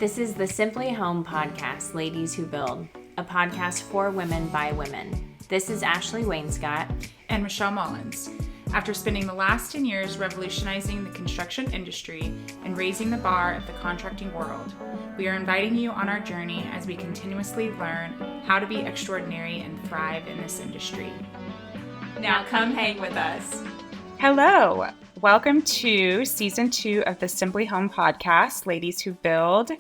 This is the Simply Home podcast, Ladies Who Build, a podcast for women by women. This is Ashley Wainscott and Michelle Mullins. After spending the last 10 years revolutionizing the construction industry and raising the bar of the contracting world, we are inviting you on our journey as we continuously learn how to be extraordinary and thrive in this industry. Now come hang with us. Hello. Welcome to Season 2 of the Simply Home podcast, Ladies Who Build.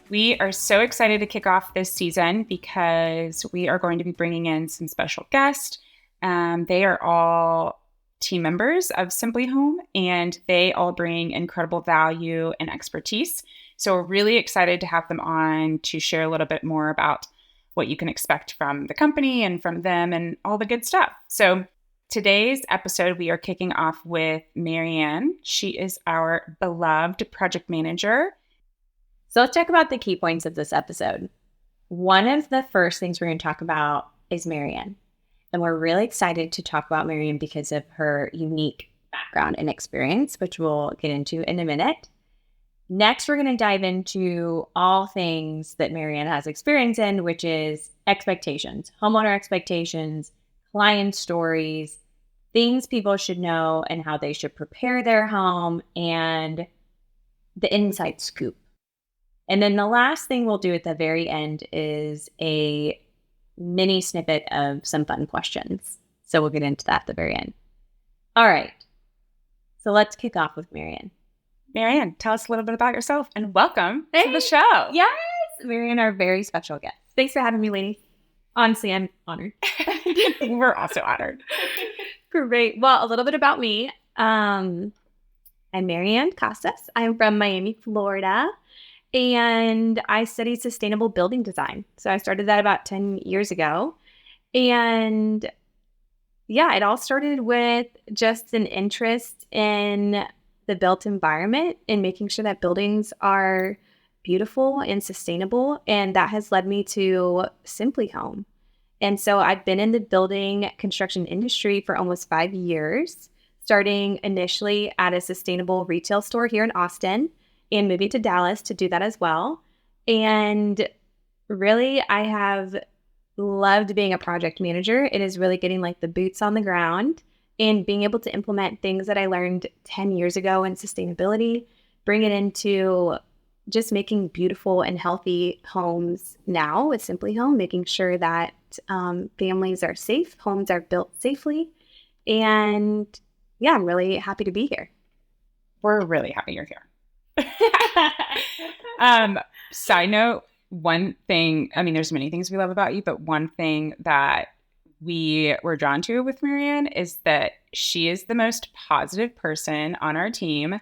We are so excited to kick off this season because we are going to be bringing in some special guests. They are all team members of Simply Home, and they all bring incredible value and expertise. So we're really excited to have them on to share a little bit more about what you can expect from the company and from them and all the good stuff. So today's episode, we are kicking off with MaryAnn. She is our beloved project manager. So let's talk about the key points of this episode. One of the first things we're going to talk about is MaryAnn. And we're really excited to talk about MaryAnn because of her unique background and experience, which we'll get into in a minute. Next, we're going to dive into all things that MaryAnn has experience in, which is expectations, homeowner expectations, client stories, things people should know and how they should prepare their home, and the inside scoop. And then the last thing we'll do at the very end is a mini snippet of some fun questions. So we'll get into that at the very end. All right. So let's kick off with MaryAnn. MaryAnn, tell us a little bit about yourself and welcome to the show. Yes. MaryAnn, our very special guest. Thanks for having me, ladies. Honestly, I'm honored. We're also honored. Great. Well, a little bit about me. I'm MaryAnn Casas. I'm from Miami, Florida, and I studied sustainable building design. So I started that about 10 years ago. And yeah, it all started with just an interest in the built environment and making sure that buildings are beautiful and sustainable. And that has led me to Simply Home. And so I've been in the building construction industry for almost 5 years, starting initially at a sustainable retail store here in Austin and moving to Dallas to do that as well. And really, I have loved being a project manager. It is really getting like the boots on the ground and being able to implement things that I learned 10 years ago in sustainability, bring it into just making beautiful and healthy homes now with Simply Home, making sure that families are safe, homes are built safely. And yeah, I'm really happy to be here. We're really happy you're here. Side note, one thing, I mean, there's many things we love about you, but one thing that we were drawn to with MaryAnn is that she is the most positive person on our team.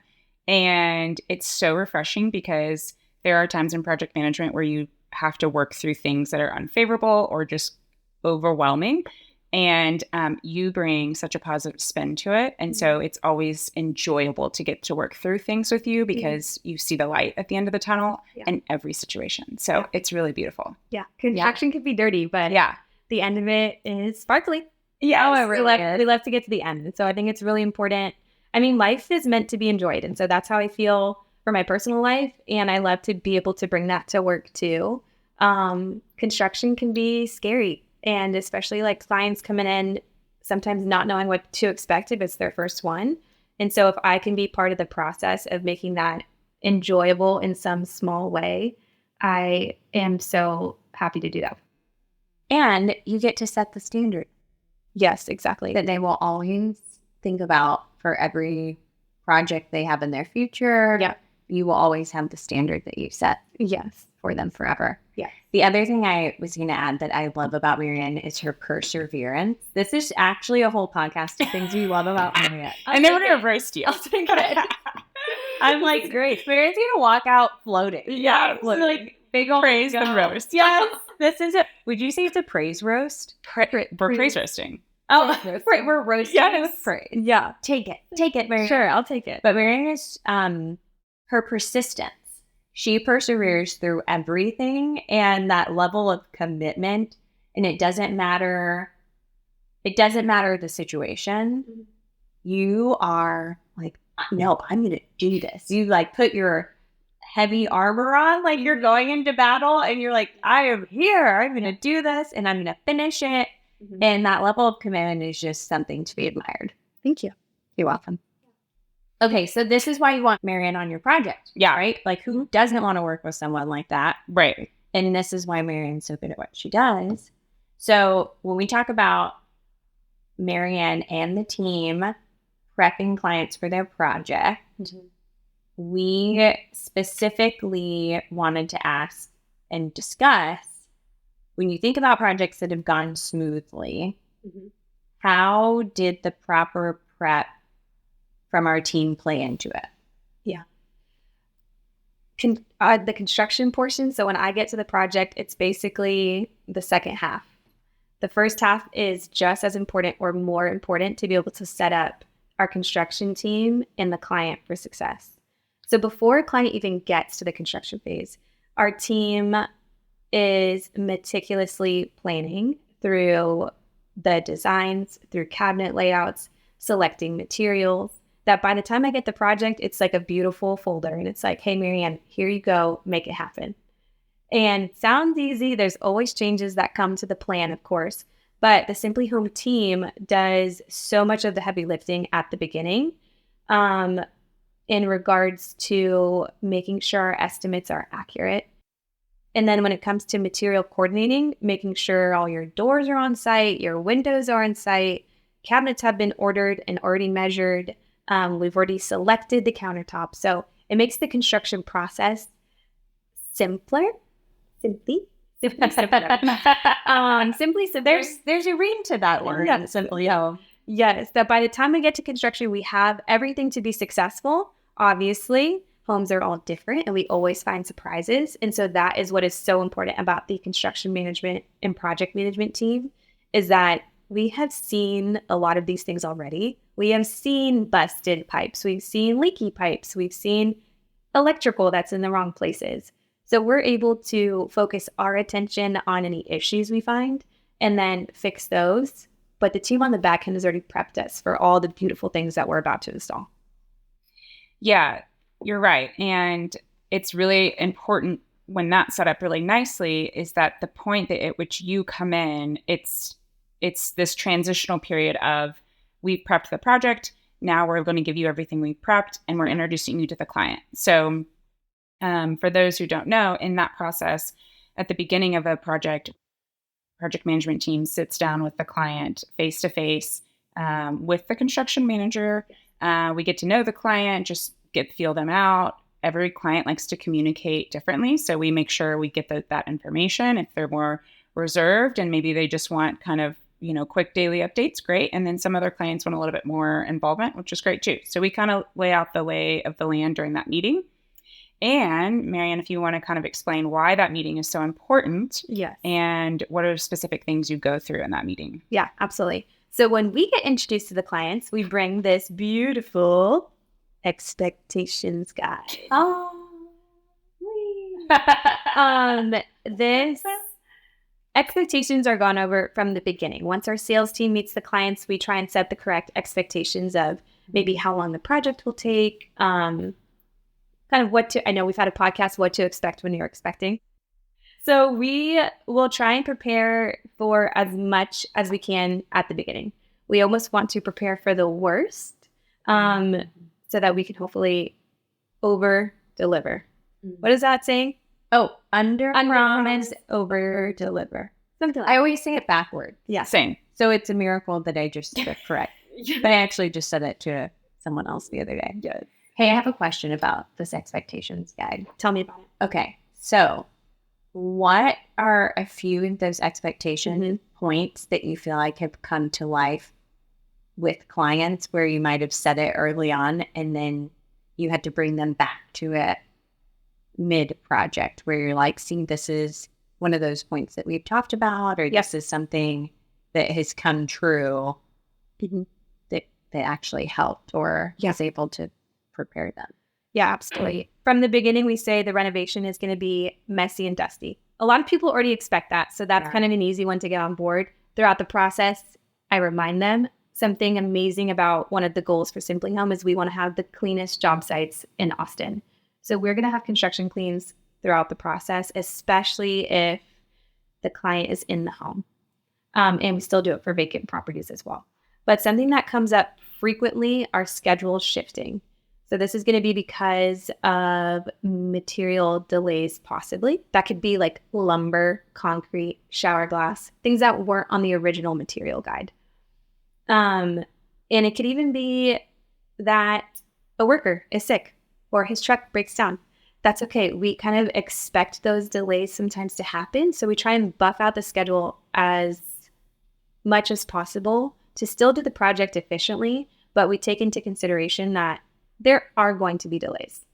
And it's so refreshing because there are times in project management where you have to work through things that are unfavorable or just overwhelming. And you bring such a positive spin to it. And so it's always enjoyable to get to work through things with you because you see the light at the end of the tunnel in every situation. So it's really beautiful. Yeah. Construction can be dirty, but the end of it is sparkly. Yeah. Oh, we love to get to the end. And so I think it's really important. I mean, life is meant to be enjoyed. And so that's how I feel for my personal life. And I love to be able to bring that to work too. Construction can be scary. And especially like clients coming in, sometimes not knowing what to expect if it's their first one. And so if I can be part of the process of making that enjoyable in some small way, I am so happy to do that. And you get to set the standard. Yes, exactly. That they will always think about for every project they have in their future. Yeah. You will always have the standard that you set. Yes. For them forever. Yeah. The other thing I was going to add that I love about MaryAnn is her perseverance. This is actually a whole podcast of things we love about MaryAnn. And they would have roast you. I'll take it. I'm like, great. MaryAnn's going to walk out floating. Yeah. Floating. Like big old praise and roast. Yes. This is would you say it's a praise roast? We're praise roasting. Oh, right. We're roasting. Yes. Praise. Yeah. Take it, MaryAnn. Sure, I'll take it. But MaryAnn is her persistence. She perseveres through everything and that level of commitment. And it doesn't matter the situation. You are like, no, I'm going to do this. You like put your heavy armor on, like you're going into battle and you're like, I am here. I'm going to do this and I'm going to finish it. Mm-hmm. And that level of commitment is just something to be admired. Thank you. You're welcome. Okay, so this is why you want MaryAnn on your project. Yeah. Right? Like, who doesn't want to work with someone like that? Right. And this is why MaryAnn's so good at what she does. So when we talk about MaryAnn and the team prepping clients for their project, we specifically wanted to ask and discuss, when you think about projects that have gone smoothly, how did the proper prep from our team play into it? Yeah. The construction portion. So when I get to the project, it's basically the second half. The first half is just as important or more important to be able to set up our construction team and the client for success. So before a client even gets to the construction phase, our team is meticulously planning through the designs, through cabinet layouts, selecting materials, that by the time I get the project, it's like a beautiful folder. And it's like, hey, MaryAnn, here you go, make it happen. And it sounds easy. There's always changes that come to the plan, of course. But the Simply Home team does so much of the heavy lifting at the beginning in regards to making sure our estimates are accurate. And then when it comes to material coordinating, making sure all your doors are on site, your windows are on site, cabinets have been ordered and already measured. We've already selected the countertop. So it makes the construction process simpler. Simply. Simply. So there's a ring to that word. Yeah, simply. Yes, that by the time we get to construction, we have everything to be successful. Obviously, homes are all different and we always find surprises. And so that is what is so important about the construction management and project management team, is that we have seen a lot of these things already. We have seen busted pipes. We've seen leaky pipes. We've seen electrical that's in the wrong places. So we're able to focus our attention on any issues we find and then fix those. But the team on the back end has already prepped us for all the beautiful things that we're about to install. Yeah, you're right. And it's really important when that's set up really nicely is that the point at which you come in, it's this transitional period of we've prepped the project. Now we're going to give you everything we've prepped and we're introducing you to the client. So for those who don't know, in that process, at the beginning of a project management team sits down with the client face to face with the construction manager. We get to know the client, just feel them out. Every client likes to communicate differently. So we make sure we get that information. If they're more reserved and maybe they just want kind of, quick daily updates, great. And then some other clients want a little bit more involvement, which is great too. So we kind of lay out the lay of the land during that meeting. And MaryAnn, if you want to kind of explain why that meeting is so important. Yes. And what are specific things you go through in that meeting? Yeah, absolutely. So when we get introduced to the clients, we bring this beautiful expectations guide. This expectations are gone over from the beginning. Once our sales team meets the clients, we try and set the correct expectations of maybe how long the project will take, kind of I know we've had a podcast, what to expect when you're expecting. So we will try and prepare for as much as we can at the beginning. We almost want to prepare for the worst so that we can hopefully over deliver. What is that saying? Oh, under promise, over deliver. Something like I always say it backward. Yeah. Same. So it's a miracle that I just said it correct. But I actually just said it to someone else the other day. Yes. Hey, I have a question about this expectations guide. Tell me about it. Okay. So what are a few of those expectation points that you feel like have come to life with clients where you might have said it early on and then you had to bring them back to it mid-project where you're like, see, this is one of those points that we've talked about, or this is something that has come true that actually helped or was able to prepare them? Yeah, absolutely. From the beginning, we say the renovation is going to be messy and dusty. A lot of people already expect that. So that's kind of an easy one to get on board. Throughout the process, I remind them something amazing about one of the goals for Simply Home is we want to have the cleanest job sites in Austin. So we're going to have construction cleans throughout the process, especially if the client is in the home. And we still do it for vacant properties as well. But something that comes up frequently are schedule shifting. So this is going to be because of material delays, possibly. That could be like lumber, concrete, shower glass, things that weren't on the original material guide. And it could even be that a worker is sick or his truck breaks down. That's okay. We kind of expect those delays sometimes to happen. So we try and buff out the schedule as much as possible to still do the project efficiently, but we take into consideration that there are going to be delays.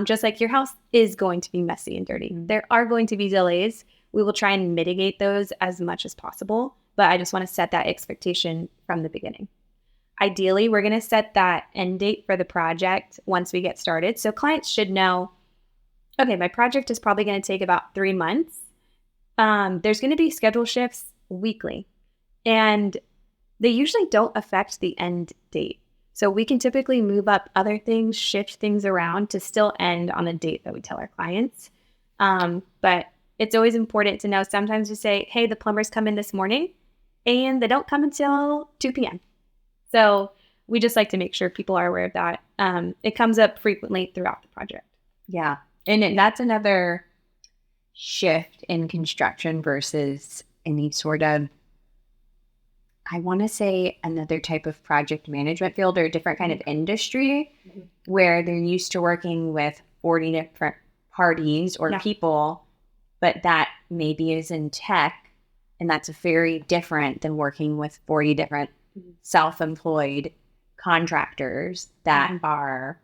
Just like your house is going to be messy and dirty. There are going to be delays. We will try and mitigate those as much as possible, but I just want to set that expectation from the beginning. Ideally, we're going to set that end date for the project once we get started. So clients should know, okay, my project is probably going to take about 3 months. There's going to be schedule shifts weekly, and they usually don't affect the end date. So we can typically move up other things, shift things around to still end on the date that we tell our clients. But it's always important to know, sometimes we say, hey, the plumbers come in this morning, and they don't come until 2 p.m. So we just like to make sure people are aware of that. It comes up frequently throughout the project. Yeah. And that's another shift in construction versus any sort of, I want to say, another type of project management field or a different kind of industry where they're used to working with 40 different parties or people, but that maybe is in tech. And that's very different than working with 40 different self-employed contractors that are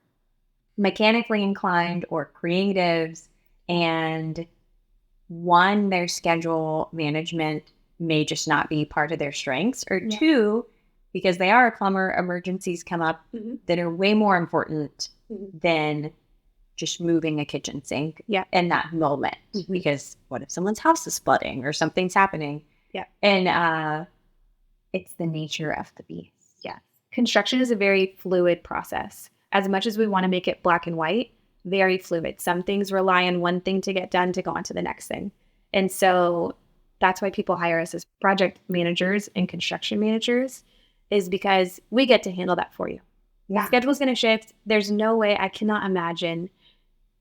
mechanically inclined or creatives, and their schedule management may just not be part of their strengths, or two, because they are a plumber, emergencies come up that are way more important than just moving a kitchen sink in that moment. Because what if someone's house is flooding or something's happening? And it's the nature of the beast. Yes. Construction is a very fluid process. As much as we want to make it black and white, very fluid. Some things rely on one thing to get done to go on to the next thing. And so that's why people hire us as project managers and construction managers, is because we get to handle that for you. The schedule's going to shift. There's no way, I cannot imagine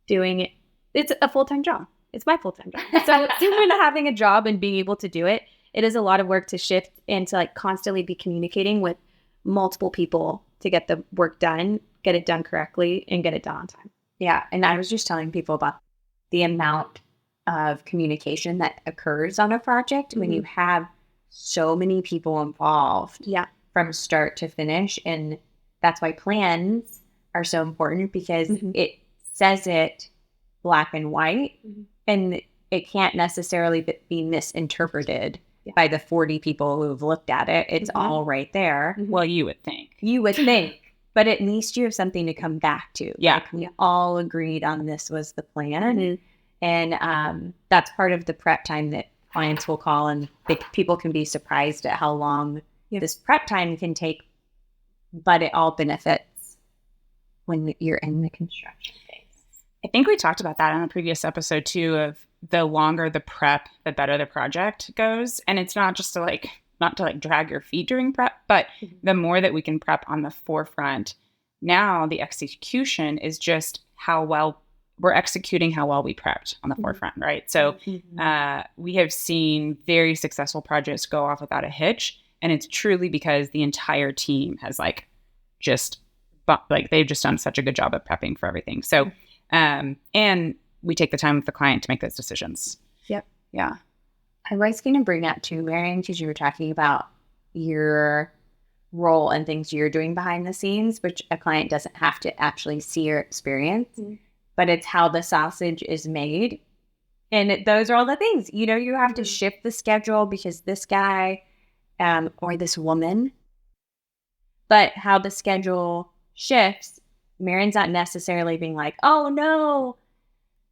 doing it. It's a full-time job. It's my full-time job. So even having a job and being able to do it, it is a lot of work to shift and to constantly be communicating with multiple people to get the work done, get it done correctly, and get it done on time. Yeah. And I was just telling people about the amount of communication that occurs on a project when you have so many people involved from start to finish. And that's why plans are so important, because it says it black and white, and it can't necessarily be misinterpreted by the 40 people who've looked at it. It's all right there. Well, you would think. You would think. But at least you have something to come back to. Yeah. We all agreed on this was the plan. And that's part of the prep time that clients will call, and people can be surprised at how long this prep time can take, but it all benefits when you're in the construction phase. I think we talked about that on a previous episode too, of the longer the prep, the better the project goes. And it's not just to not to drag your feet during prep, but the more that we can prep on the forefront, now the execution is just how well we're executing, how well we prepped on the forefront, right? So we have seen very successful projects go off without a hitch. And it's truly because the entire team has they've just done such a good job of prepping for everything. So, and we take the time with the client to make those decisions. Yep. Yeah. I was going to bring that too, MaryAnn, because you were talking about your role and things you're doing behind the scenes, which a client doesn't have to actually see or experience, but it's how the sausage is made. And those are all the things, you have to shift the schedule because this guy or this woman, but how the schedule shifts, MaryAnn's not necessarily being like, oh no,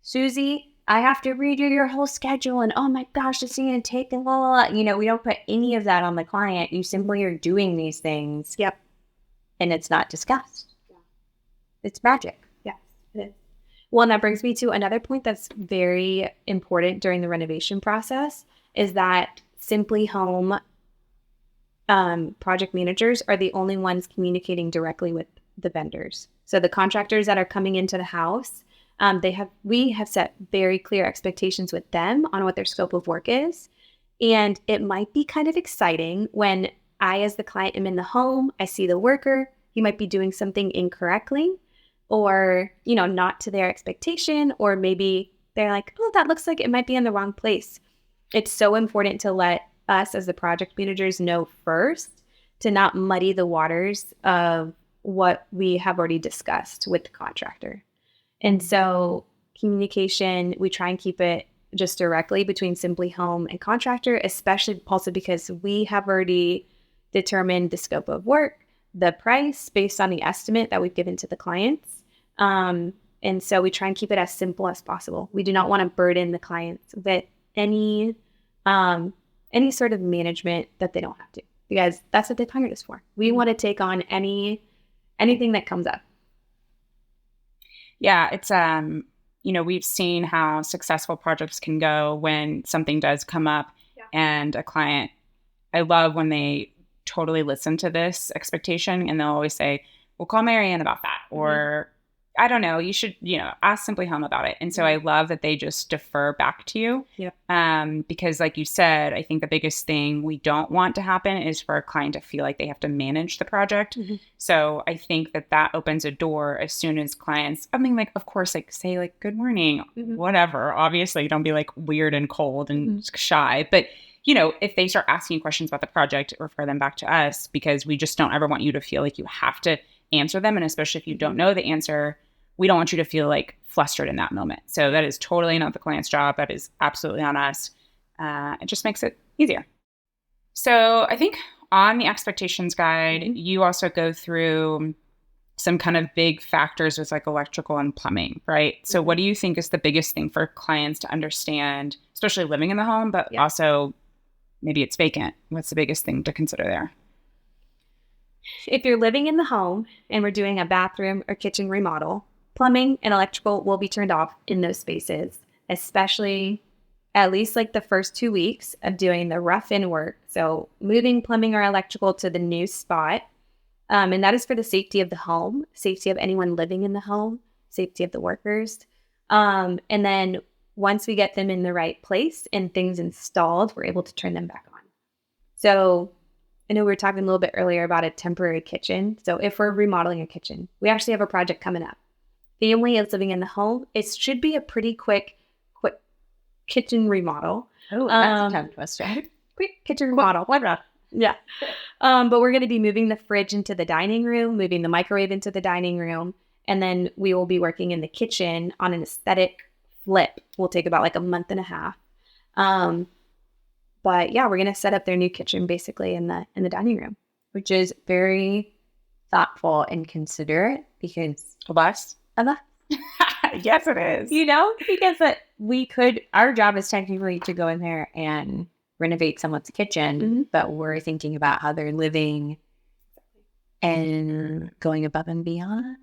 Susie, I have to redo your whole schedule, and oh my gosh, it's going to take a lot. We don't put any of that on the client. You simply are doing these things. And it's not discussed. It's magic. Yes, it is. Well, and that brings me to another point that's very important during the renovation process is that Simply Home project managers are the only ones communicating directly with the vendors. So the contractors that are coming into the house, we have set very clear expectations with them on what their scope of work is. And it might be kind of exciting when I, as the client, am in the home, I see the worker, he might be doing something incorrectly or, not to their expectation, or maybe they're like, oh, that looks like it might be in the wrong place. It's so important to let us as the project managers know first to not muddy the waters of what we have already discussed with the contractor. And so communication, we try and keep it just directly between Simply Home and contractor, especially also because we have already determined the scope of work, the price based on the estimate that we've given to the clients. And so we try and keep it as simple as possible. We do not want to burden the clients with any sort of management that they don't have to, because that's what they've hired us for. We want to take on anything that comes up. Yeah, it's we've seen how successful projects can go when something does come up, and a client, I love when they totally listen to this expectation and they'll always say, "We'll call MaryAnn about that," or I don't know, you should, ask Simply Home about it. And so I love that they just defer back to you. Yeah. Because like you said, I think the biggest thing we don't want to happen is for a client to feel like they have to manage the project. Mm-hmm. So I think that opens a door as soon as clients, of course, like say like, good morning, whatever. Obviously, don't be like weird and cold and shy. But, if they start asking questions about the project, refer them back to us, because we just don't ever want you to feel like you have to answer them. And especially if you don't know the answer, we don't want you to feel like flustered in that moment. So that is totally not the client's job. That is absolutely on us. It just makes it easier. So I think on the expectations guide, you also go through some kind of big factors with like electrical and plumbing, right? So what do you think is the biggest thing for clients to understand, especially living in the home, but also maybe it's vacant? What's the biggest thing to consider there? If you're living in the home and we're doing a bathroom or kitchen remodel, plumbing and electrical will be turned off in those spaces, especially at least like the first 2 weeks of doing the rough-in work. So moving plumbing or electrical to the new spot. And that is for the safety of the home, safety of anyone living in the home, safety of the workers. And then once we get them in the right place and things installed, we're able to turn them back on. So I know we were talking a little bit earlier about a temporary kitchen. So if we're remodeling a kitchen, we actually have a project coming up. Family is living in the home. It should be a pretty quick kitchen remodel. Oh, that's a tongue twister. Quick kitchen remodel. What up? Yeah. But we're going to be moving the fridge into the dining room, moving the microwave into the dining room, and then we will be working in the kitchen on an aesthetic flip. Will take about like a month and a half. But yeah, we're going to set up their new kitchen basically in the dining room, which is very thoughtful and considerate because of us. Yes, it is. Because our job is technically to go in there and renovate someone's kitchen, but we're thinking about how they're living and going above and beyond.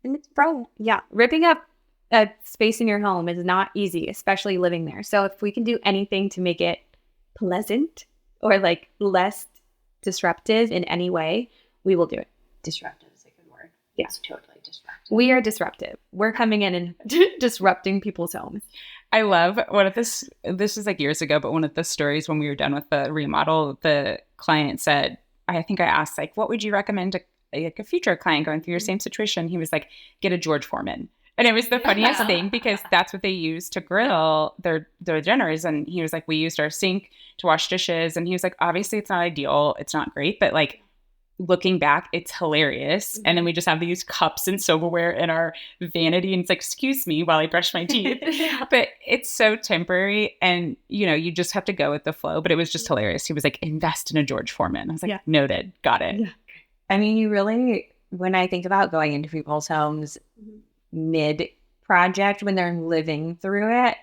And it's ripping up a space in your home is not easy, especially living there. So if we can do anything to make it pleasant or like less disruptive in any way, we will do it. Disruptive is a good word. Yeah. It's totally disruptive. We are disruptive. We're coming in and disrupting people's homes. I love one of this is like years ago, but one of the stories when we were done with the remodel, the client said, I think I asked like, what would you recommend to like a future client going through your same situation? He was like, get a George Foreman. And it was the funniest thing because that's what they use to grill their dinners. And he was like, we used our sink to wash dishes. And he was like, obviously it's not ideal. It's not great, but like looking back, it's hilarious. And then we just have these cups and silverware in our vanity. And it's like, excuse me while I brush my teeth. But it's so temporary. And, you just have to go with the flow. But it was just hilarious. He was like, invest in a George Foreman. I was like, noted. Got it. Yeah. I mean, you really, when I think about going into people's homes mid-project, when they're living through it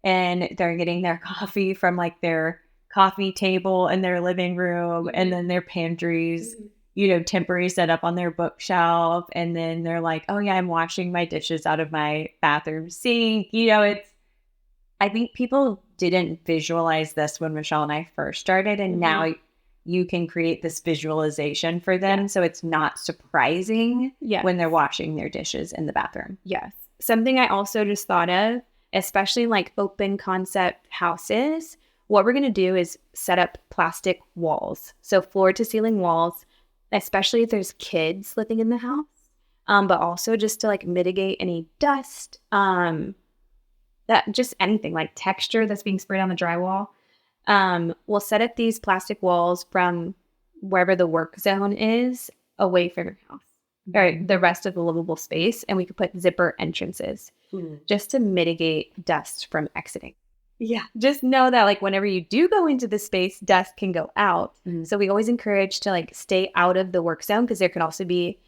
and they're getting their coffee from like their coffee table in their living room and then their pantries, temporary setup on their bookshelf. And then they're like, oh yeah, I'm washing my dishes out of my bathroom sink. I think people didn't visualize this when Michelle and I first started. And now you can create this visualization for them. Yeah. So it's not surprising when they're washing their dishes in the bathroom. Yes. Something I also just thought of, especially in like open concept houses, what we're going to do is set up plastic walls. So floor to ceiling walls, especially if there's kids living in the house, but also just to like mitigate any dust, that just anything like texture that's being sprayed on the drywall. We'll set up these plastic walls from wherever the work zone is away from your house or the rest of the livable space. And we could put zipper entrances just to mitigate dust from exiting. Yeah. Just know that like whenever you do go into the space, dust can go out. So we always encourage to like stay out of the work zone because there can also be,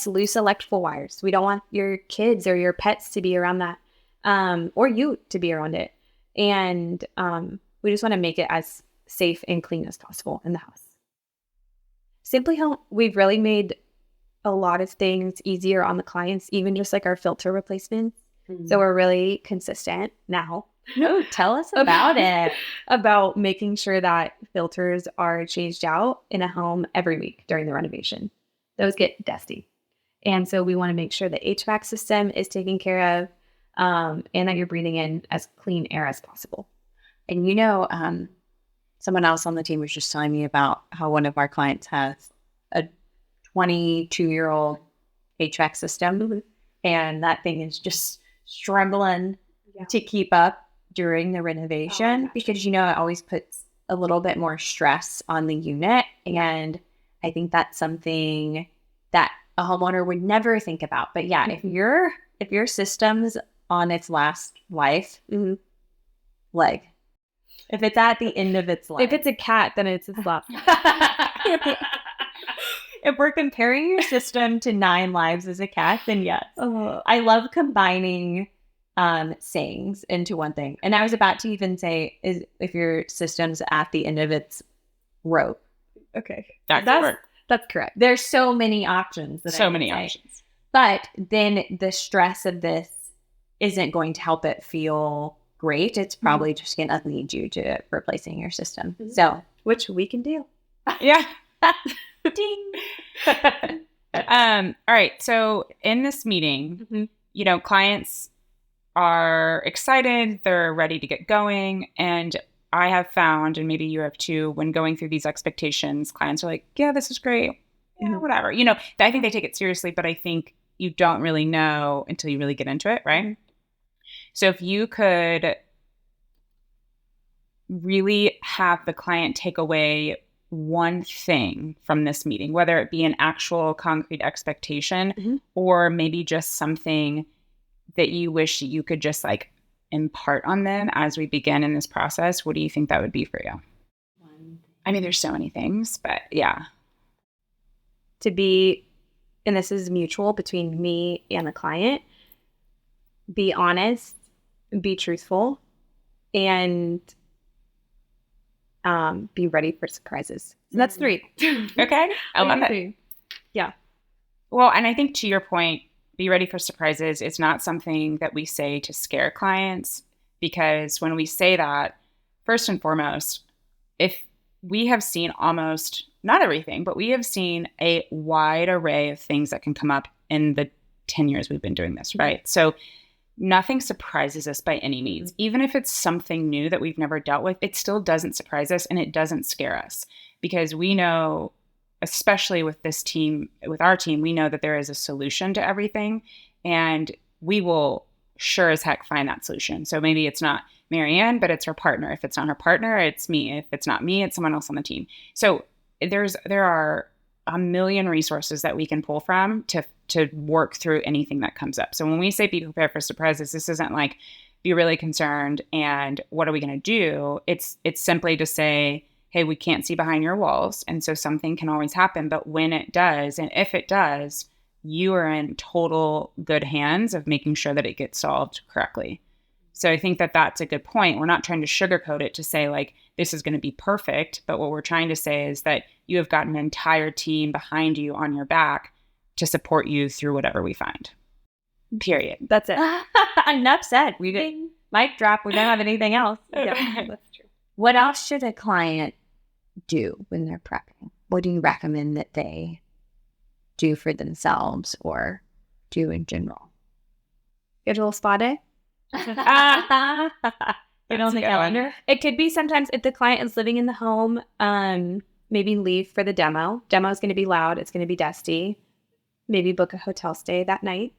loose electrical wires. We don't want your kids or your pets to be around that. Or you to be around it. And we just want to make it as safe and clean as possible in the house. Simply Home, we've really made a lot of things easier on the clients, even just like our filter replacements. So we're really consistent now. No, tell us about it. About making sure that filters are changed out in a home every week during the renovation. Those get dusty. And so we want to make sure the HVAC system is taken care of. And that you're breathing in as clean air as possible. And someone else on the team was just telling me about how one of our clients has a 22-year-old HVAC system, and that thing is just struggling to keep up during the renovation because, it always puts a little bit more stress on the unit. And I think that's something that a homeowner would never think about. But if your system's on its last life, like if it's at the end of its life. If it's a cat, then it's its last. If we're comparing your system to 9 lives as a cat, then yes. I love combining sayings into one thing. And I was about to even say is if your system's at the end of its rope. Okay. That's correct. There's so many options. Options. But then the stress of this isn't going to help it feel great. It's probably just going to lead you to replacing your system. So, which we can do. Yeah. Ding. All right. So in this meeting, clients are excited. They're ready to get going. And I have found, and maybe you have too, when going through these expectations, clients are like, yeah, this is great. Yeah, whatever. I think they take it seriously, but I think you don't really know until you really get into it, right? So if you could really have the client take away one thing from this meeting, whether it be an actual concrete expectation or maybe just something that you wish you could just like impart on them as we begin in this process, what do you think that would be for you? I mean, there's so many things, but yeah. To be, and this is mutual between me and the client, be honest, be truthful, and be ready for surprises. So that's 3. Okay. I love it. Yeah. Well, and I think to your point, be ready for surprises. It's not something that we say to scare clients, because when we say that, first and foremost, if we have seen almost, not everything, but we have seen a wide array of things that can come up in the 10 years we've been doing this, right? So nothing surprises us by any means. Even if it's something new that we've never dealt with, it still doesn't surprise us and it doesn't scare us, because we know, especially with this team, with our team, we know that there is a solution to everything, and we will sure as heck find that solution. So maybe it's not MaryAnn, but it's her partner. If it's not her partner, it's me. If it's not me, it's someone else on the team. So there are a million resources that we can pull from to work through anything that comes up. So when we say be prepared for surprises, this isn't like be really concerned and what are we going to do? It's simply to say, hey, we can't see behind your walls. And so something can always happen. But when it does, and if it does, you are in total good hands of making sure that it gets solved correctly. So I think that that's a good point. We're not trying to sugarcoat it to say like, this is going to be perfect. But what we're trying to say is that you have got an entire team behind you on your back to support you through whatever we find. Period. That's it. Enough said. We get mic drop. We don't have anything else. Yeah, that's true. What else should a client do when they're prepping? What do you recommend that they do for themselves or do in general? Schedule a spa day. Get on the calendar. It could be sometimes if the client is living in the home, maybe leave for the demo. Demo is going to be loud. It's going to be dusty. Maybe book a hotel stay that night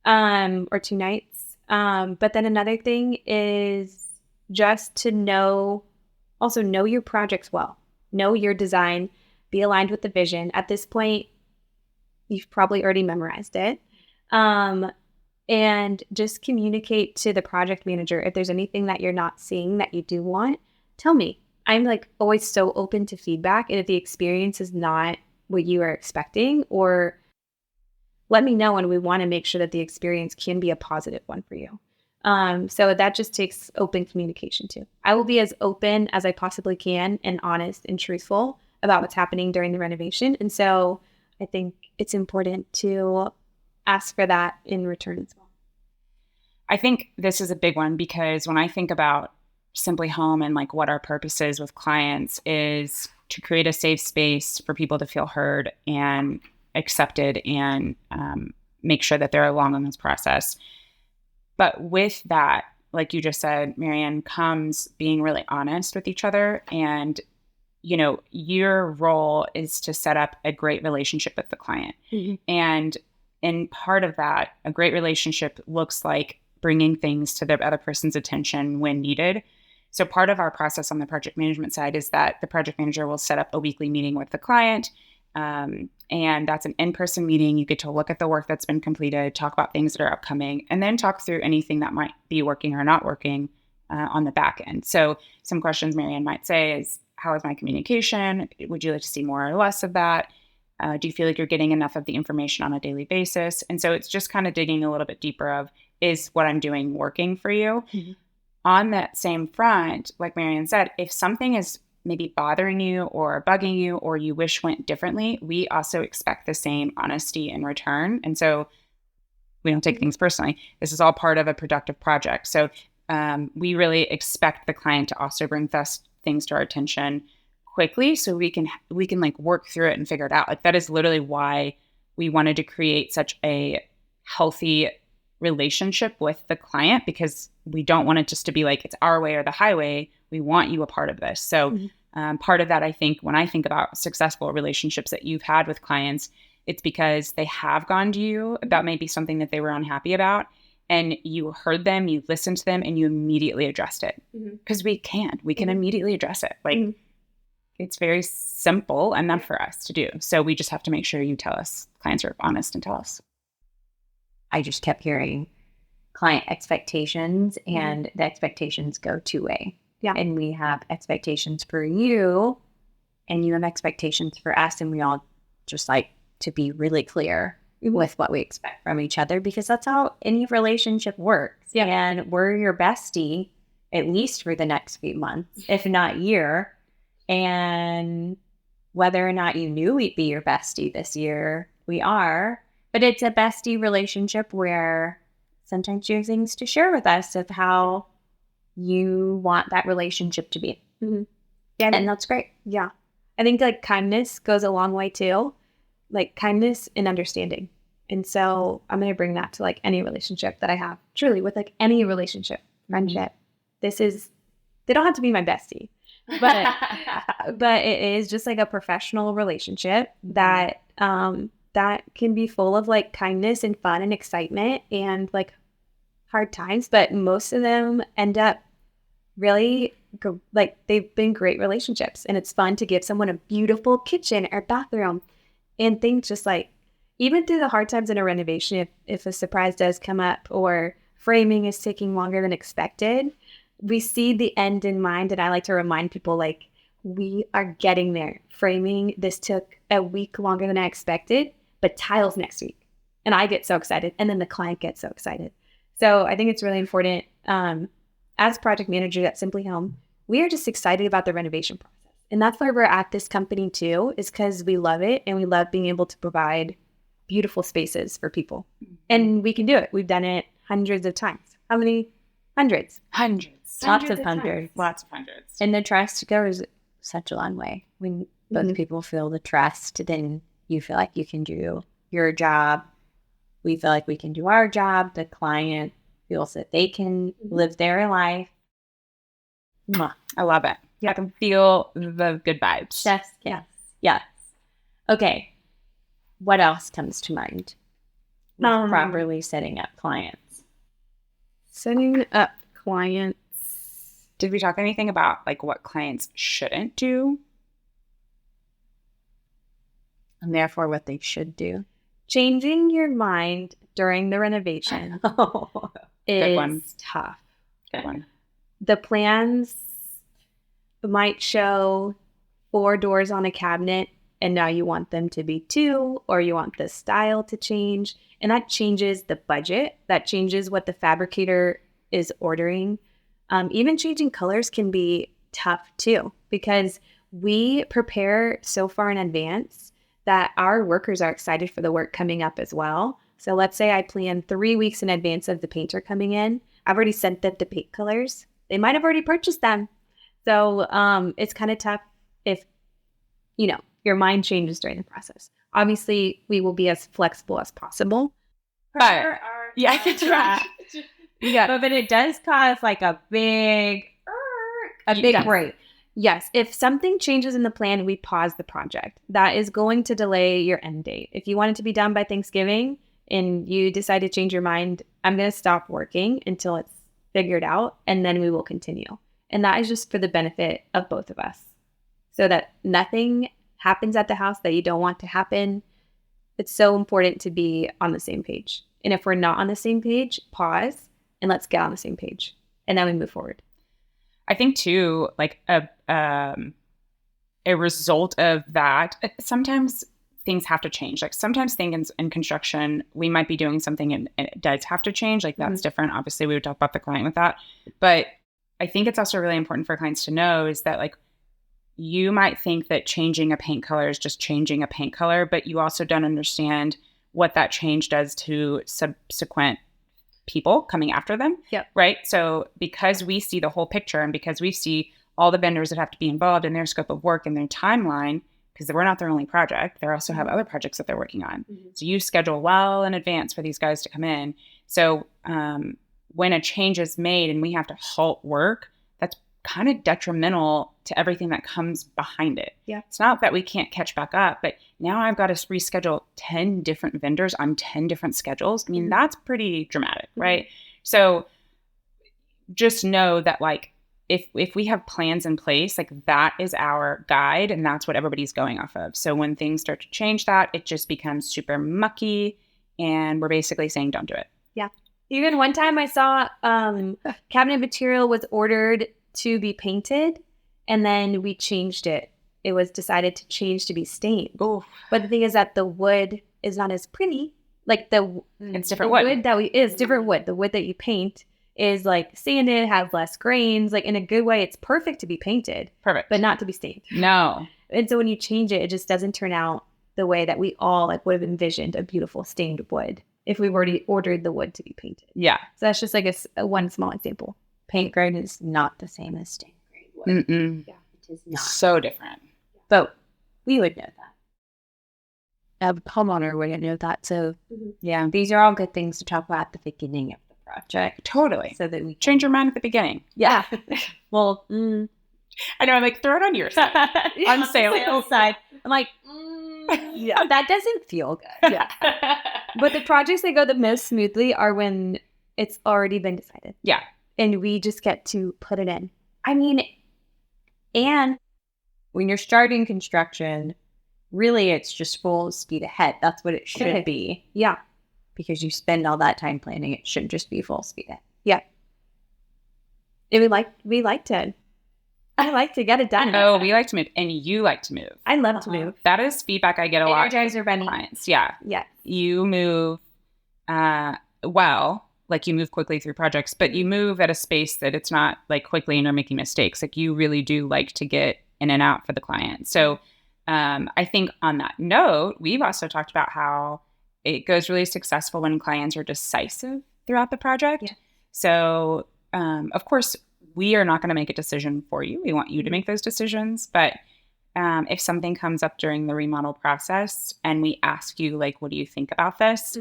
or 2 nights. But then another thing is just to also know your projects well. Know your design. Be aligned with the vision. At this point, you've probably already memorized it. And just communicate to the project manager if there's anything that you're not seeing that you do want, tell me. I'm like always so open to feedback. And if the experience is not what you are expecting, or let me know, and we want to make sure that the experience can be a positive one for you. So that just takes open communication too. I will be as open as I possibly can and honest and truthful about what's happening during the renovation. And so I think it's important to ask for that in return as well. I think this is a big one because when I think about Simply Home and like what our purpose is with clients is to create a safe space for people to feel heard and accepted and make sure that they're along in this process. But with that, like you just said, MaryAnn, comes being really honest with each other. And, you know, your role is to set up a great relationship with the client. And part of that, a great relationship looks like bringing things to the other person's attention when needed. So part of our process on the project management side is that the project manager will set up a weekly meeting with the client. And that's an in-person meeting. You get to look at the work that's been completed, talk about things that are upcoming, and then talk through anything that might be working or not working on the back end. So some questions MaryAnn might say is, how is my communication? Would you like to see more or less of that? Do you feel like you're getting enough of the information on a daily basis? And so it's just kind of digging a little bit deeper of, is what I'm doing working for you? On that same front, like MaryAnn said, if something is maybe bothering you or bugging you or you wish went differently, we also expect the same honesty in return. And so we don't take things personally. This is all part of a productive project. So we really expect the client to also bring things to our attention quickly so we can like work through it and figure it out. Like that is literally why we wanted to create such a healthy relationship with the client, because we don't want it just to be like it's our way or the highway. We want you a part of this. So part of that, I think, when I think about successful relationships that you've had with clients, it's because they have gone to you about maybe something that they were unhappy about, and you heard them, you listened to them, and you immediately addressed it. Because we can immediately address it. Like it's very simple enough for us to do. So we just have to make sure you tell us. Clients are honest and tell us. I just kept hearing client expectations, and the expectations go 2-way. Yeah. And we have expectations for you, and you have expectations for us, and we all just like to be really clear with what we expect from each other, because that's how any relationship works. Yeah. And we're your bestie, at least for the next few months, if not year. And whether or not you knew we'd be your bestie this year, we are. But it's a bestie relationship where sometimes you have things to share with us of how you want that relationship to be. Yeah, and that's great. Yeah. I think like kindness goes a long way too. Like kindness and understanding. And so I'm going to bring that to like any relationship that I have, truly, with like any relationship, friendship. They don't have to be my bestie, but it is just like a professional relationship that that can be full of like kindness and fun and excitement and like hard times, but most of them end up really like they've been great relationships, and it's fun to give someone a beautiful kitchen or bathroom and things just like, even through the hard times in a renovation, if a surprise does come up or framing is taking longer than expected, we see the end in mind. And I like to remind people like, we are getting there. Framing, this took a week longer than I expected, but tiles next week. And I get so excited. And then the client gets so excited. So I think it's really important as project managers at Simply Home, we are just excited about the renovation process. And that's why we're at this company too, is because we love it and we love being able to provide beautiful spaces for people. And we can do it. We've done it hundreds of times. How many? Hundreds. Hundreds. Lots of hundreds. Lots of hundreds. And the trust goes such a long way. When both people feel the trust, then you feel like you can do your job. We feel like we can do our job. The client feels that they can live their life. Mwah. I love it. I can feel the good vibes. Yes. Okay. What else comes to mind? Properly setting up clients. Setting up clients. Did we talk anything about like what clients shouldn't do? And therefore what they should do. Changing your mind during the renovation is tough. Good one. The plans might show 4 doors on a cabinet and now you want them to be 2, or you want the style to change. And that changes the budget. That changes what the fabricator is ordering. Even changing colors can be tough too, because we prepare so far in advance that our workers are excited for the work coming up as well. So let's say I plan 3 weeks in advance of the painter coming in. I've already sent them the paint colors. They might have already purchased them. So it's kind of tough if, your mind changes during the process. Obviously, we will be as flexible as possible. But I can try. But it does cause like a big break. Yes. If something changes in the plan, we pause the project. That is going to delay your end date. If you want it to be done by Thanksgiving and you decide to change your mind, I'm going to stop working until it's figured out, and then we will continue. And that is just for the benefit of both of us, so that nothing happens at the house that you don't want to happen. It's so important to be on the same page. And if we're not on the same page, pause and let's get on the same page. And then we move forward. I think too, like a result of that, sometimes things have to change. Like sometimes things in construction, we might be doing something and it does have to change. Like that's different. Obviously, we would talk about the client with that. But I think it's also really important for clients to know is that like you might think that changing a paint color is just changing a paint color, but you also don't understand what that change does to subsequent people coming after them. Yep. Right. So because we see the whole picture and because we see all the vendors that have to be involved in their scope of work and their timeline, because we're not their only project, they also have other projects that they're working on. So you schedule well in advance for these guys to come in. So when a change is made and we have to halt work, that's kind of detrimental to everything that comes behind it. Yeah. It's not that we can't catch back up, but now I've got to reschedule 10 different vendors on 10 different schedules. I mean, that's pretty dramatic, right? So just know that like, if we have plans in place, like that is our guide and that's what everybody's going off of. So when things start to change that, it just becomes super mucky and we're basically saying, don't do it. Yeah. Even one time I saw cabinet material was ordered to be painted and then we changed it. It was decided to change to be stained. Ooh. But the thing is that the wood is not as pretty. Like it's different wood. It's different wood. The wood that you paint is like sanded, has less grains. Like in a good way, it's perfect to be painted. Perfect. But not to be stained. No. And so when you change it, it just doesn't turn out the way that we all like would have envisioned a beautiful stained wood if we've already ordered the wood to be painted. Yeah. So that's just like a one small example. Paint grade is not the same as stained grade wood. Mm-mm. Yeah, it is not. So different. But we would know that. A homeowner wouldn't know that. So yeah, these are all good things to talk about at the beginning of the project. Totally. So that we can... change your mind at the beginning. Yeah. Well, I know. I'm like, throw it on your side. On sales side. I'm like, yeah, that doesn't feel good. Yeah. But the projects that go the most smoothly are when it's already been decided. Yeah. And we just get to put it in. I mean, and when you're starting construction, really it's just full speed ahead. That's what it should be. Yeah. Because you spend all that time planning. It shouldn't just be full speed ahead. Yeah. And we like to. I like to get it done. Oh, we like to move, and you like to move. I love to move. That is feedback I get a lot from Energizer bunny. clients. Yeah. Yeah. You move well, like you move quickly through projects, but you move at a space that it's not like quickly and you're making mistakes. Like you really do like to get in and out for the client. So I think on that note, we've also talked about how it goes really successful when clients are decisive throughout the project. Yeah. So of course, we are not going to make a decision for you. We want you to make those decisions. But if something comes up during the remodel process and we ask you, like, what do you think about this?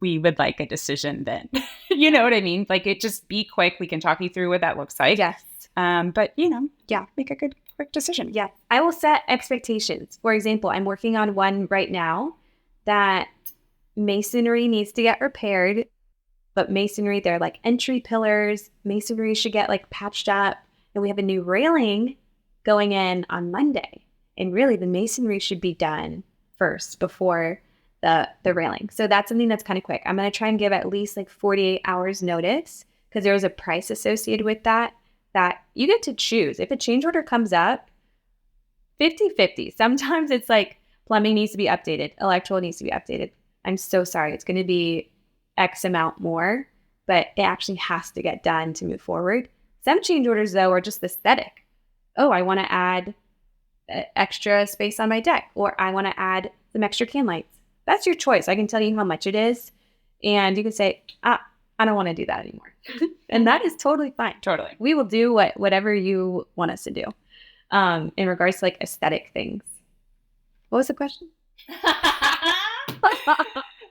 We would like a decision then. You know what I mean? Like, it just be quick. We can talk you through what that looks like. Yes. But, make a good, quick decision. Yeah. I will set expectations. For example, I'm working on one right now that masonry needs to get repaired. But masonry, they're like entry pillars. Masonry should get like patched up. And we have a new railing going in on Monday. And really the masonry should be done first before the railing. So that's something that's kind of quick. I'm going to try and give at least like 48 hours notice because there was a price associated with that you get to choose. If a change order comes up, 50-50. Sometimes it's like plumbing needs to be updated. Electrical needs to be updated. I'm so sorry. It's going to be X amount more, but it actually has to get done to move forward. Some change orders, though, are just aesthetic. Oh, I want to add extra space on my deck, or I want to add some extra can lights. That's your choice. I can tell you how much it is, and you can say, I don't want to do that anymore. And that is totally fine. Totally. We will do whatever you want us to do in regards to like aesthetic things. What was the question?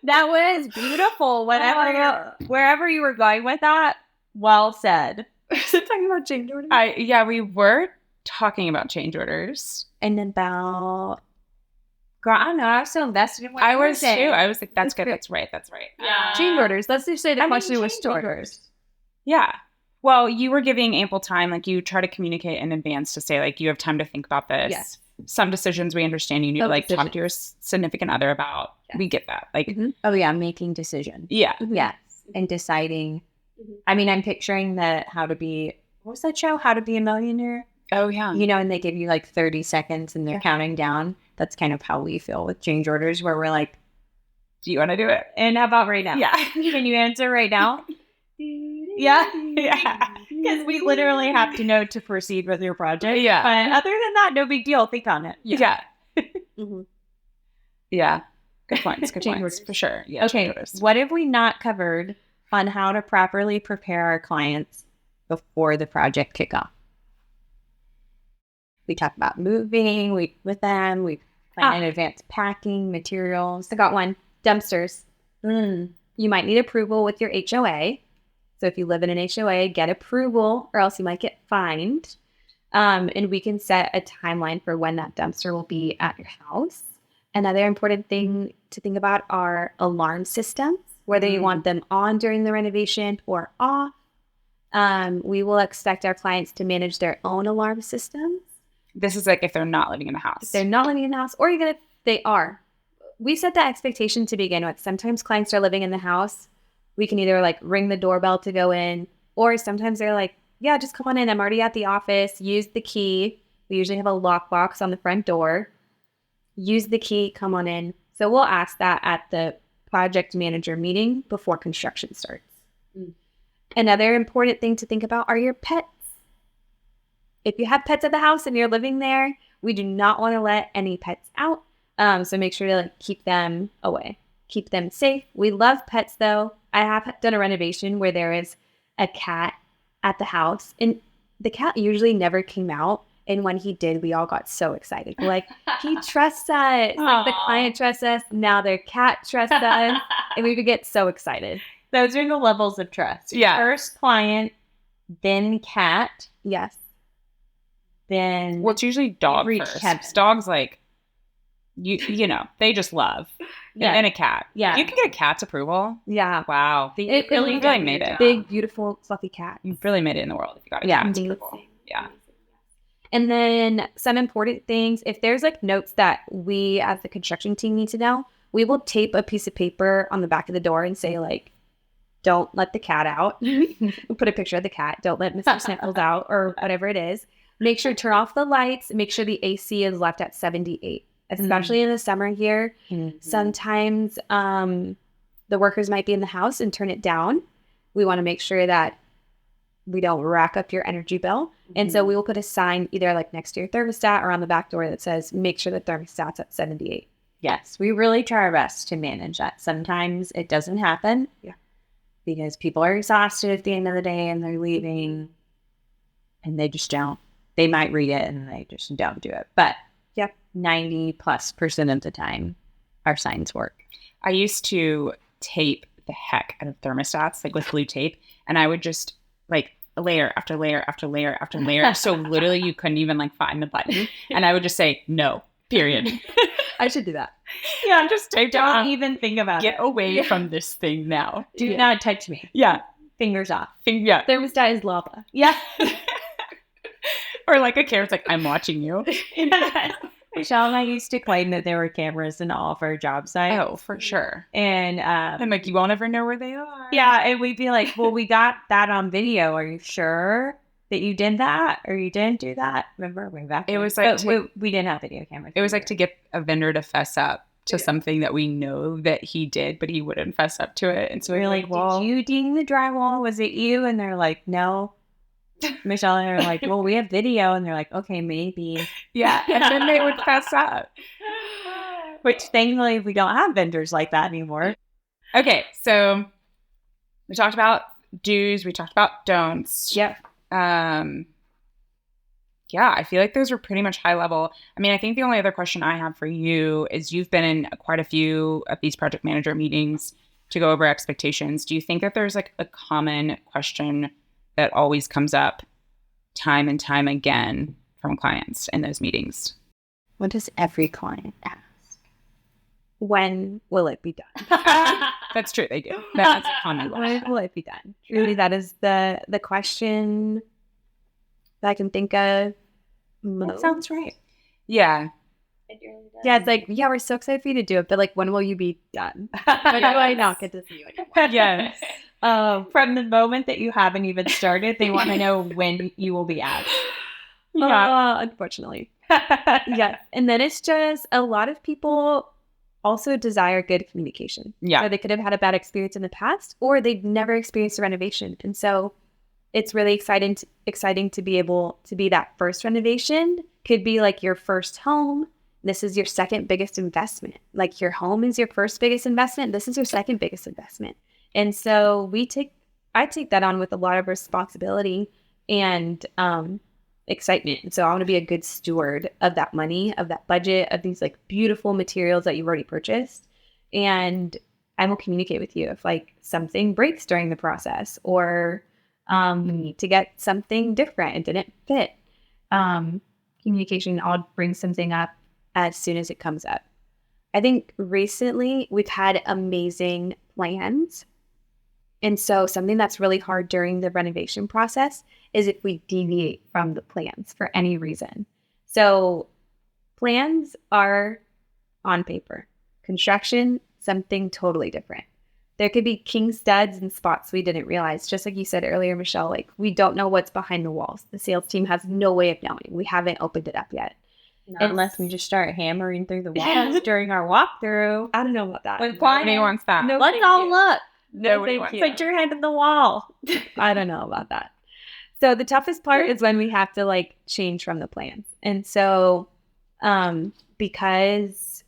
That was beautiful. Wherever you were going with that, well said. Is it talking about change orders? We were talking about change orders. And about, girl, I don't know. I was so invested in what I you were was saying. too. I was like, that's good. That's right. That's right. Yeah. change orders. Let's just say the question was change change orders. orders. Yeah. Well, you were giving ample time. Like you try to communicate in advance to say like, you have time to think about this. Yes. Some decisions we understand you need to like talk to your significant other about. Yes. We get that. Like, Oh, yeah. Making decisions. yeah. Yes. And deciding. I mean, I'm picturing what was that show? How to Be a Millionaire? Oh, yeah. You know, and they give you like 30 seconds and they're counting down. That's kind of how we feel with change orders, where we're like, Do you want to do it? and how about right now? Yeah. Can you answer right now? Yeah. Yeah. Because we literally have to know to proceed with your project. Yeah. But other than that, no big deal. Think on it. Yeah. Mhm. Yeah. Good points. Good Change points. orders. For sure. Yeah. Okay. change orders. What have we not covered on how to properly prepare our clients before the project kickoff? We talked about moving with them. We plan in advance packing, materials. I got one. Dumpsters. You might need approval with your HOA. So if you live in an HOA, get approval or else you might get fined. And we can set a timeline for when that dumpster will be at your house. Another important thing to think about are alarm systems, whether you want them on during the renovation or off. We will expect our clients to manage their own alarm systems. This is like if they're not living in the house. If they're not living in the house, or even if they are. We set that expectation to begin with. Sometimes clients are living in the house. We can either like ring the doorbell to go in, or sometimes they're like, yeah, just come on in. I'm already at the office. Use the key. We usually have a lockbox on the front door. Use the key, come on in. So we'll ask that at the project manager meeting before construction starts. Another important thing to think about are your pets. If you have pets at the house and you're living there, we do not want to let any pets out. So make sure to like keep them away, keep them safe. We love pets though. I have done a renovation where there is a cat at the house and the cat usually never came out. And when he did, we all got so excited. We're like, he trusts us. Like the client trusts us. Now their cat trusts us. And we would get so excited. Those are the levels of trust. Yeah. First client, then cat, Yes. then Well, it's usually dog Reach first. heaven. Dogs like you know, they just love. Yeah. And a cat. Yeah. You can get a cat's approval. Yeah. Wow. It really made it. Big, beautiful, fluffy cat. You've really made it in the world if you got a Yeah. cat's Amazing. approval. Yeah. And then some important things, if there's like notes that we as the construction team need to know, we will tape a piece of paper on the back of the door and say like, don't let the cat out. We'll put a picture of the cat. Don't let Mr. Sniffles out or whatever it is. Make sure to turn off the lights. Make sure the AC is left at 78, especially in the summer here. Sometimes the workers might be in the house and turn it down. We want to make sure that we don't rack up your energy bill. And so we will put a sign either like next to your thermostat or on the back door that says, make sure the thermostat's at 78. Yes, we really try our best to manage that. Sometimes it doesn't happen. Yeah. Because people are exhausted at the end of the day and they're leaving and they just don't. They might read it and they just don't do it. But 90+% of the time, our signs work. I used to tape the heck out of thermostats, like with blue tape, and I would just like layer after layer after layer after layer. So literally you couldn't even like find the button. And I would just say, no, period. I should do that. Yeah, just tape down. Don't even think about Get it. away from this thing now. Do not touch me. Yeah. Fingers off. Yeah. Thermostat is lava. Yeah. Or like a camera's like, I'm watching you. Michelle and I used to claim that there were cameras in all of our job sites. Oh, for sure. And I'm like, you won't ever know where they are. yeah, and we'd be like, well, we got that on video. Are you sure that you did that or you didn't do that? Remember way back? It was then? like But we didn't have video cameras. It was like to get a vendor to fess up to something that we know that he did, but he wouldn't fess up to it. And so we were like, well, did you ding the drywall? Was it you? And they're like, no. Michelle and I are like, well, we have video. And they're like, okay, maybe. yeah. And then they would fess up. Which thankfully we don't have vendors like that anymore. Okay. So we talked about do's. We talked about don'ts. Yep. Yeah, I feel like those were pretty much high level. I mean, I think the only other question I have for you is you've been in quite a few of these project manager meetings to go over expectations. Do you think that there's like a common question that always comes up time and time again from clients in those meetings? What does every client ask? When will it be done? That's true. They do. That's a common one. When will it be done? Truly, that is the question that I can think of most. That sounds right. Yeah. Yeah, it's like, yeah, we're so excited for you to do it, but like, when will you be done? When do I not get to see you anymore? Yes. From the moment that you haven't even started, they want to know when you will be asked. Unfortunately. Yeah. And then it's just a lot of people also desire good communication. Yeah. So they could have had a bad experience in the past, or they've never experienced a renovation. And so it's really exciting to be able to be that first renovation. Could be like your first home. This is your second biggest investment. Like your home is your first biggest investment. This is your second biggest investment. And so I take that on with a lot of responsibility and excitement. And so I want to be a good steward of that money, of that budget, of these like beautiful materials that you've already purchased. And I will communicate with you if like something breaks during the process, or we need to get something different. It didn't fit. Communication, I'll bring something up as soon as it comes up. I think recently we've had amazing plans. And so something that's really hard during the renovation process is if we deviate from the plans for any reason. So plans are on paper. Construction, something totally different. There could be king studs and spots we didn't realize. Just like you said earlier, Michelle, like we don't know what's behind the walls. The sales team has no way of knowing. We haven't opened it up yet. Unless we just start hammering through the walls during our walkthrough. I don't know about that. Nobody wants that. No, Let's all look. Nobody wants Put your head in the wall. I don't know about that. So the toughest part is when we have to like change from the plans. And so because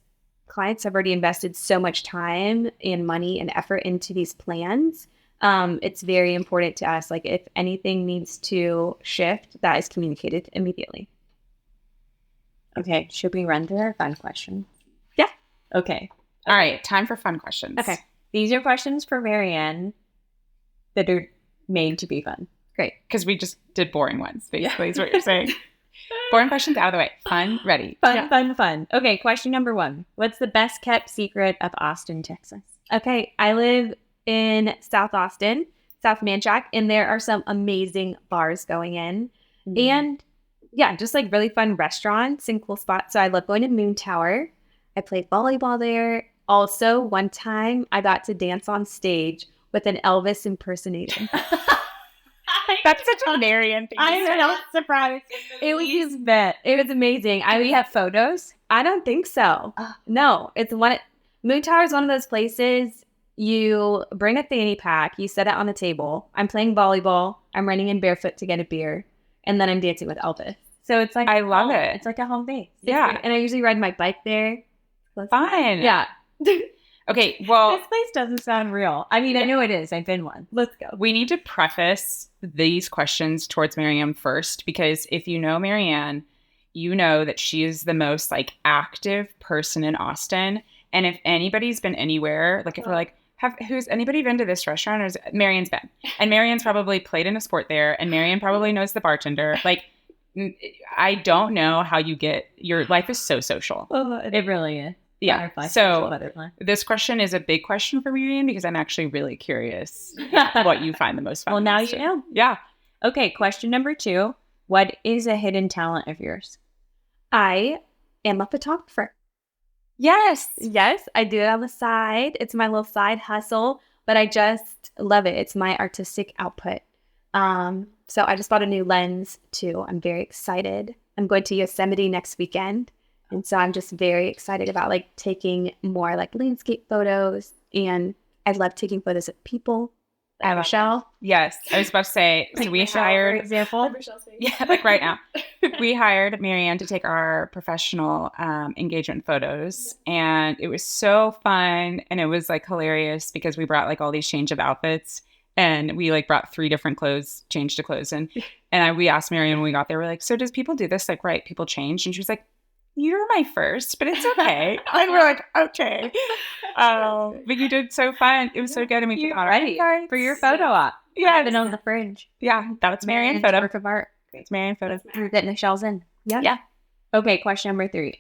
clients have already invested so much time and money and effort into these plans, it's very important to us. Like if anything needs to shift, that is communicated immediately. Okay, should we run through our fun questions? Yeah. Okay. All right. Time for fun questions. Okay. These are questions for MaryAnn that are made to be fun. Great. Because we just did boring ones, basically, is what you're saying. Boring questions out of the way. Fun, ready. Fun. Okay, question number 1. What's the best kept secret of Austin, Texas? Okay. I live in South Austin, South Manchac, and there are some amazing bars going in. And yeah, just like really fun restaurants and cool spots. So I love going to Moon Tower. I played volleyball there. Also, one time I got to dance on stage with an Elvis impersonation. That's such a MaryAnn thing. I'm not surprised. It was amazing. We have photos. I don't think so. No, Moon Tower is one of those places You bring a fanny pack, you set it on the table. I'm playing volleyball. I'm running in barefoot to get a beer. And then I'm dancing with Elvis. So it's like, I love it. It's like a home base. Yeah. And I usually ride my bike there. Fun. Yeah. Okay, well, This place doesn't sound real. I mean, I know it is. I've been one. Let's go. we need to preface these questions towards MaryAnn first, because if you know MaryAnn, you know that she is the most like active person in Austin. And if anybody's been anywhere, like if we're like, who's anybody been to this restaurant? Or is MaryAnn's been? And MaryAnn's probably played in a sport there, and MaryAnn probably knows the bartender. Like, I don't know how you get, your life is so social. It really is. Yeah. So this question is a big question for MaryAnn because I'm actually really curious what you find the most fun. Well, now you know. Yeah. Okay, question number 2. What is a hidden talent of yours? I am a photographer. Yes. Yes, I do it on the side. It's my little side hustle, but I just love it. It's my artistic output. So I just bought a new lens too. I'm very excited. I'm going to Yosemite next weekend. And so I'm just very excited about like taking more like landscape photos. And I love taking photos of people. Like Michelle. Yes. I was about to say, so we hired, for example. yeah, like right now, we hired MaryAnn to take our professional engagement photos. And it was so fun. And it was like hilarious because we brought like all these change of outfits. And we like brought 3 different clothes, change to clothes. And we asked MaryAnn when we got there, we're like, so does people do this? Like, right, people change? And she was like, you're my first, but it's okay. And we're like, okay. But you did so fun. It was so good. And we put on ready for your photo op. Yeah. Been on the fridge. Yeah. That was MaryAnn photo. Work of art. It's MaryAnn photo. That Michelle's in. Yeah. Yeah. Okay, question number 3.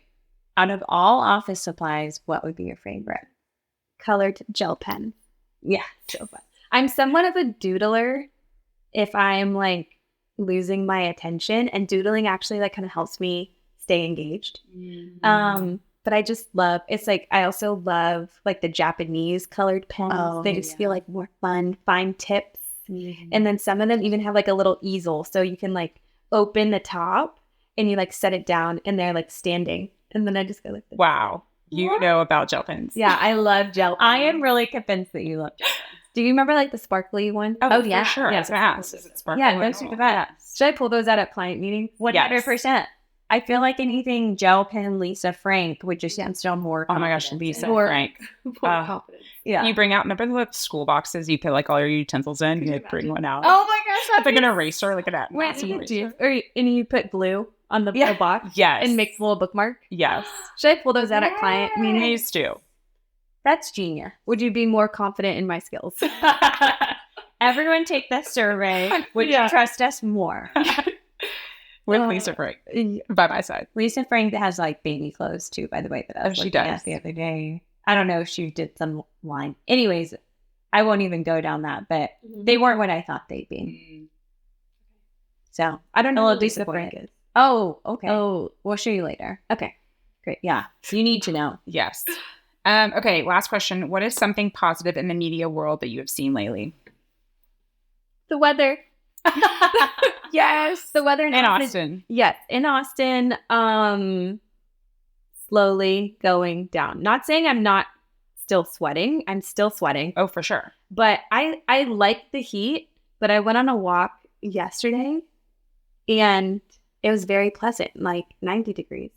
Out of all office supplies, what would be your favorite? Colored gel pen. Yeah. So fun. I'm somewhat of a doodler if I'm like losing my attention, and doodling actually like kind of helps me stay engaged. But I just love, it's like, I also love like the Japanese colored pens. They just feel like more fun, fine tips. And then some of them even have like a little easel. So you can like open the top and you like set it down and they're like standing. And then I just go like this. Wow. You know about gel pens. Yeah, I love gel pens. I am really convinced that you love gel pens. Do you remember like the sparkly one? Oh yeah. For sure. Yeah. Yes. Fast. Is it sparkly? Yeah, those are the best. Should I pull those out at client meetings? 100%. I feel like anything gel pen Lisa Frank would just instill more Oh my gosh, confidence. Lisa More- Frank. More confidence. Yeah. You bring out, remember the school boxes you put like all your utensils in? You like, bring one out. Oh my gosh, It's like an eraser, like that. Wait, massive you eraser. do. And you put glue on the box Yes. and make a little bookmark. Yes. Should I pull those out at client meetings? Please do. That's genius. Would you be more confident in my skills? Everyone take this survey. Would Yeah. you trust us more? With Lisa Frank by my side. Lisa Frank has like baby clothes too, by the way, that I was she looking does. at the other day. I don't know if she did some line. Anyways, I won't even go down that, but they weren't what I thought they'd be. So I don't know Hello, who Lisa Lisa Frank Frank. is. oh, okay. Oh, We'll show you later. okay. Great. Yeah. You need to know. Yes. Okay, last question. What is something positive in the media world that you have seen lately? The weather. Yes. The weather In Austin. Yes, in Austin. Slowly going down. Not saying I'm not still sweating. I'm still sweating. Oh, for sure. But I like the heat. But I went on a walk yesterday and it was very pleasant, like 90 degrees.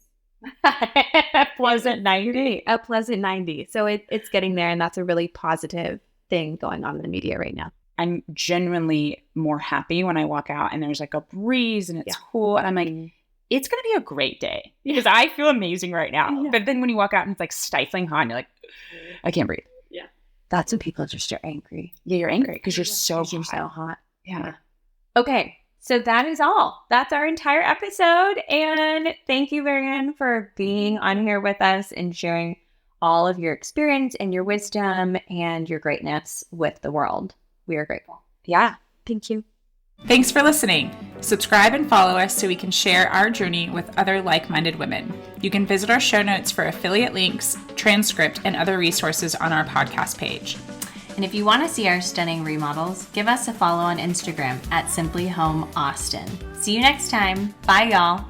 Pleasant 90. A pleasant 90. So it's getting there, and that's a really positive thing going on in the media right now. I'm genuinely more happy when I walk out and there's like a breeze and it's cool. And I'm like, it's going to be a great day because I feel amazing right now. Yeah. But then when you walk out and it's like stifling hot and you're like, I can't breathe. That's when people just are angry. Yeah, you're angry because you're so You're so hot. hot. Yeah. Okay. So that is all. That's our entire episode. And thank you, MaryAnn, for being on here with us and sharing all of your experience and your wisdom and your greatness with the world. We are grateful. Yeah. Thank you. Thanks for listening. Subscribe and follow us so we can share our journey with other like-minded women. You can visit our show notes for affiliate links, transcript, and other resources on our podcast page. And if you want to see our stunning remodels, give us a follow on Instagram at Simply Home Austin. See you next time. Bye, y'all.